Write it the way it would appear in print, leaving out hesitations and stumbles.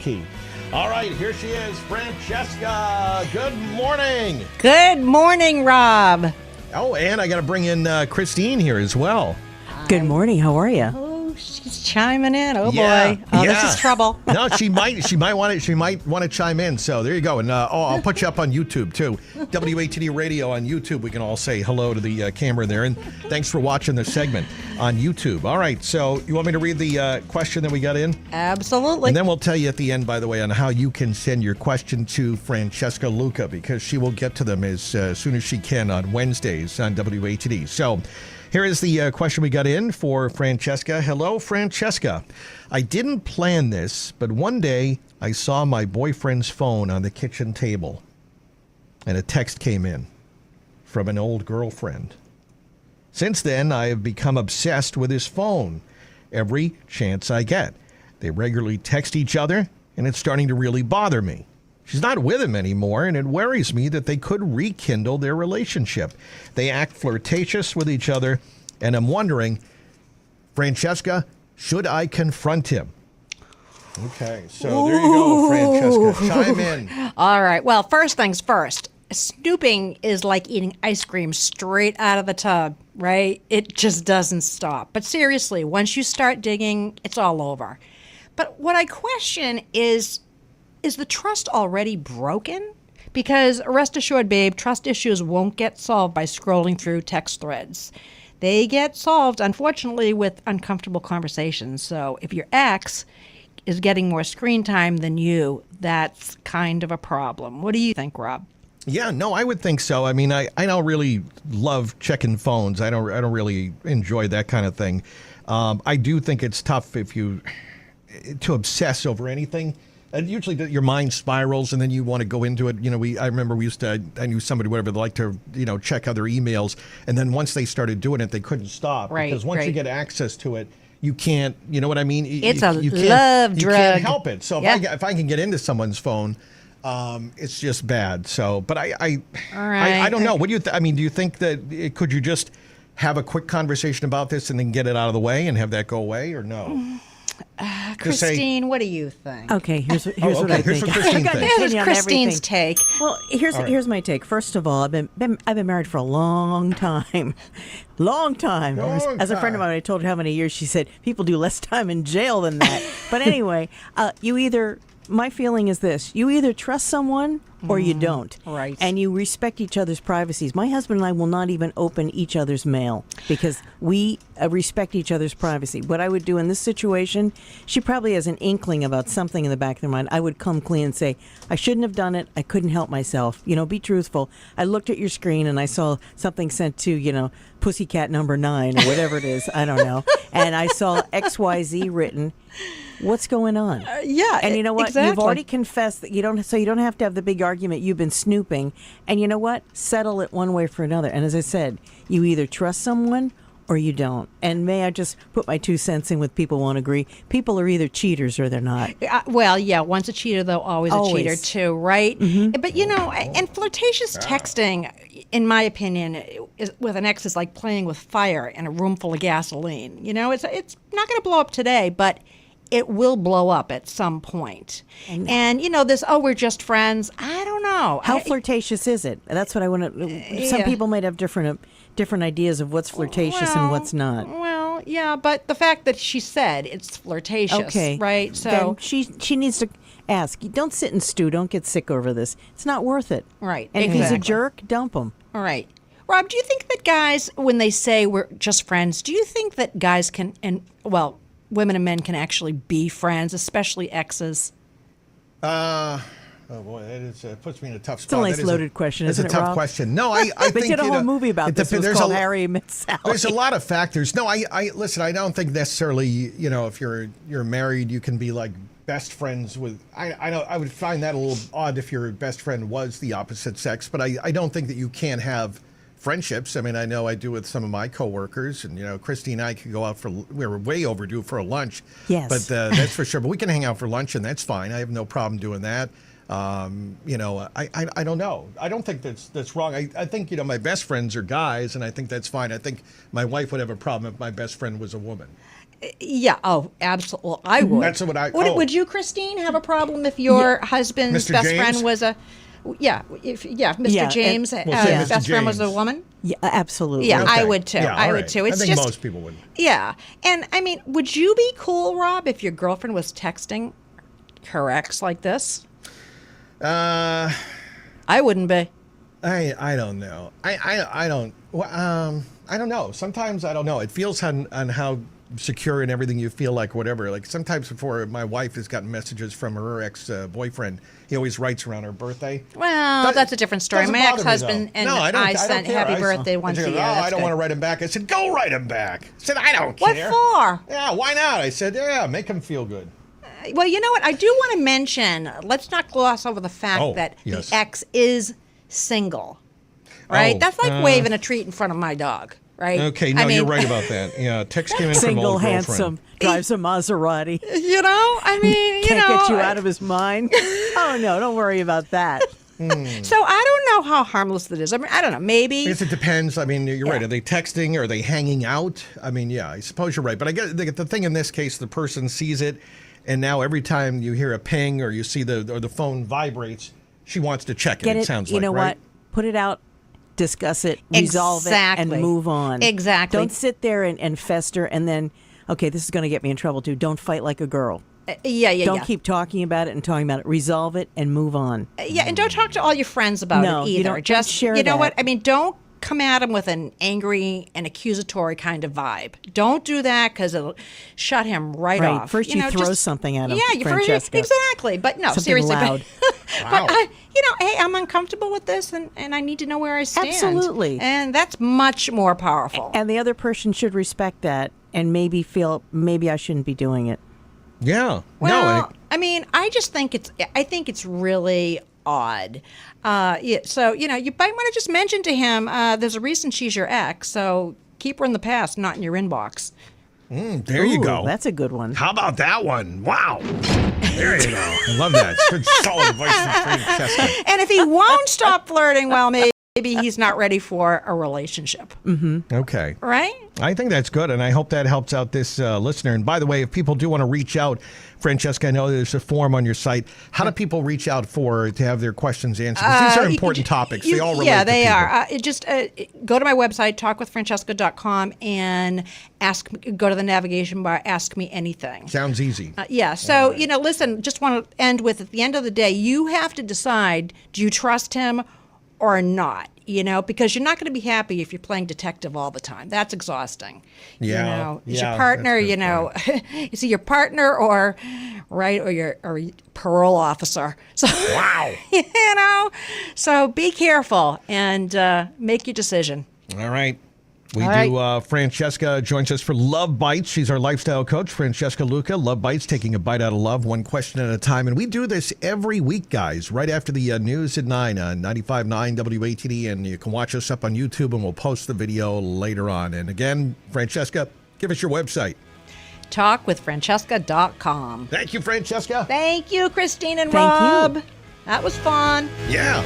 Key. All right, here she is, Francesca. Good morning. Good morning, Rob. Oh, and I got to bring in Christine here as well. Good morning. How are you? Oh, she's chiming in. Oh Yeah, boy. Oh, yeah. this is trouble. No, she might want to chime in. So there you go. And I'll put you up on YouTube too. WATD Radio on YouTube. We can all say hello to the camera there. And thanks for watching this segment on YouTube. All right. So you want me to read the question that we got in? Absolutely. And then we'll tell you at the end, by the way, on how you can send your question to Francesca Luca, because she will get to them as soon as she can on Wednesdays on WATD. So here is the question we got in for Francesca. Hello, Francesca. I didn't plan this, but one day I saw my boyfriend's phone on the kitchen table, and a text came in from an old girlfriend. Since then, I have become obsessed with his phone every chance I get. They regularly text each other, and it's starting to really bother me. She's not with him anymore, and it worries me that they could rekindle their relationship. They act flirtatious with each other, and I'm wondering, Francesca, should I confront him? Okay, so there you go, Francesca. Chime in. All right. Well, first things first. Snooping is like eating ice cream straight out of the tub, right? It just doesn't stop. But seriously, once you start digging, it's all over. But what I question is the trust already broken? Because rest assured, babe, trust issues won't get solved by scrolling through text threads. They get solved, unfortunately, with uncomfortable conversations. So if your ex is getting more screen time than you, that's kind of a problem. What do you think, Rob? Yeah, no, I would think so. I mean, I don't really love checking phones. I don't really enjoy that kind of thing. I do think it's tough to obsess over anything. And usually your mind spirals, and then you want to go into it. You know, I remember I knew somebody, whatever, that liked to, check other emails. And then once they started doing it, they couldn't stop. Right, because once you get access to it, you can't, you know what I mean? It's a love drug. You can't help it. So Yeah. if I can get into someone's phone, it's just bad. So, but All right. I don't know. What do you do you think that could you just have a quick conversation about this and then get it out of the way and have that go away, or no? Christine, what do you think? Okay, here's what I Here's think. what Christine I've got an thinks. Here's opinion on Christine's everything. take. Well, here's my take. First of all, I've been married for a long time, long time. As a friend of mine, I told her how many years. She said people do less time in jail than that. But anyway, my feeling is this: you either trust someone or you don't. Right. And you respect each other's privacies. My husband and I will not even open each other's mail because we respect each other's privacy. What I would do in this situation, she probably has an inkling about something in the back of their mind. I would come clean and say, I shouldn't have done it. I couldn't help myself. Be truthful. I looked at your screen and I saw something sent to, Pussycat number 9 or whatever it is. I don't know. And I saw XYZ written. What's going on? Yeah, and you know what? exactly. You've already confessed that you don't have to have the big argument. You've been snooping, and you know what? Settle it one way for another. And as I said, you either trust someone or you don't. And may I just put my 2 cents in with people won't agree? People are either cheaters or they're not. Well, yeah, once a cheater, though, always a cheater, too, right? Mm-hmm. But, and flirtatious texting, in my opinion, with an ex is like playing with fire in a room full of gasoline. It's not going to blow up today, but it will blow up at some point. And this, we're just friends. I don't know. How flirtatious is it? That's what I want to. Some people might have different ideas of what's flirtatious and what's not. Well, yeah, but the fact that she said it's flirtatious, okay, right? So then she needs to ask. Don't sit and stew. Don't get sick over this. It's not worth it. Right. And if he's a exactly. jerk, dump him. All right. Rob, do you think that guys, when they say we're just friends, do you think that guys can, women and men can actually be friends, especially exes? Oh boy, it puts me in a tough spot. It's a nice loaded question, isn't it, It's a tough Rob? question. No, I think they did a whole movie about this. It was called Harry Met Sally. There's a lot of factors. No, I listen. I don't think necessarily. If you're married, you can be like best friends with. I would find that a little odd if your best friend was the opposite sex. But I don't think that you can't have friendships. I mean, I know I do with some of my coworkers, and Christy and I could go out we're way overdue for a lunch. Yes, but that's for sure. But we can hang out for lunch, and that's fine. I have no problem doing that. I don't know. I don't think that's wrong. I think, my best friends are guys, and I think that's fine. I think my wife would have a problem if my best friend was a woman. Yeah. Oh, absolutely. Well, I would. That's what I- Would, oh. would you, Christine, have a problem if your husband's Mr. best James? friend was a? Yeah. Mr. Yeah, and- James' We'll say Mr. best friend was a James. woman. Yeah, absolutely. Yeah, I Okay. would too. Yeah, I all would right. too. It's I think just most people would. Yeah, and I mean, would you be cool, Rob, if your girlfriend was texting her ex like this? Uh, I wouldn't be. I don't know. I don't. Well, I don't know. Sometimes I don't know. It feels on how secure and everything you feel like whatever. Like sometimes before my wife has gotten messages from her ex boyfriend. He always writes around her birthday. Well, That- that's a different story. doesn't My bother me, ex-husband though. and No, I don't sent care. happy birthday once she a goes, year. Oh, That's I don't good. want to write him back. I said, go write him back. I said, I don't What care. for? Yeah, why not? I said, yeah, make him feel good. Well, you know what? I do want to mention, let's not gloss over the fact Oh, that yes. the ex is single, right? Oh, That's like waving a treat in front of my dog, right? Okay, no, I mean, you're right about that. Yeah, text came in from Single, old girlfriend. handsome, drives a Maserati. You know, I mean, Can't get you out of his mind. Oh, no, don't worry about that. So I don't know how harmless that is. I mean, I don't know. Maybe. I guess it depends. I mean, you're right. Are they texting? Are they hanging out? I mean, yeah, I suppose you're right. But I guess the thing in this case, the person sees it, and now every time you hear a ping or you see the phone vibrates, she wants to check it. Get It it, sounds you like, know right? what? Put it out, discuss it, resolve it, Exactly. and move on. Exactly. Don't sit there and fester and then, okay, this is going to get me in trouble too. Don't fight like a girl. Yeah. Don't keep talking about it and talking about it. Resolve it and move on. Yeah, and don't talk to all your friends about No, it you either. don't Just share you know that. what? I mean, don't come at him with an angry and accusatory kind of vibe. Don't do that because it'll shut him right off. First you know, throw just- something at him, Yeah, you first Francesca. exactly. But no, Something seriously. loud. Wow. But hey, I'm uncomfortable with this, and I need to know where I stand. Absolutely. And that's much more powerful. And the other person should respect that and maybe feel, maybe I shouldn't be doing it. Yeah. Well, no. I mean, I think it's really odd. Yeah, so you might want to just mention to him, there's a reason she's your ex, so keep her in the past, not in your inbox. There you Ooh, go. That's a good one. How about that one? Wow. There you go. I love that. Good solid advice from Francesca. And if he won't stop flirting, well, maybe he's not ready for a relationship, Okay. right? I think that's good, and I hope that helps out this listener. And by the way, if people do want to reach out, Francesca, I know there's a form on your site. How do people reach out to have their questions answered? 'Cause these are important topics. They all relate Yeah, to they people. are. Just go to my website, talkwithfrancesca.com, and go to the navigation bar, ask me anything. Sounds easy. Yeah. So, listen, just want to end with, at the end of the day, you have to decide, do you trust him or not? Because you're not going to be happy if you're playing detective all the time. That's exhausting. Yeah, Is yeah, your partner, that's a good is he your partner or your parole officer? So, Wow. so be careful and make your decision. All right. We All do. right. Francesca joins us for Love Bites. She's our lifestyle coach, Francesca Luca. Love Bites, taking a bite out of love, one question at a time. And we do this every week, guys, right after the news at 9 on 95.9 WATD. And you can watch us up on YouTube, and we'll post the video later on. And again, Francesca, give us your website. Talkwithfrancesca.com. Thank you, Francesca. Thank you, Christine and Thank you. Rob. That was fun. Yeah.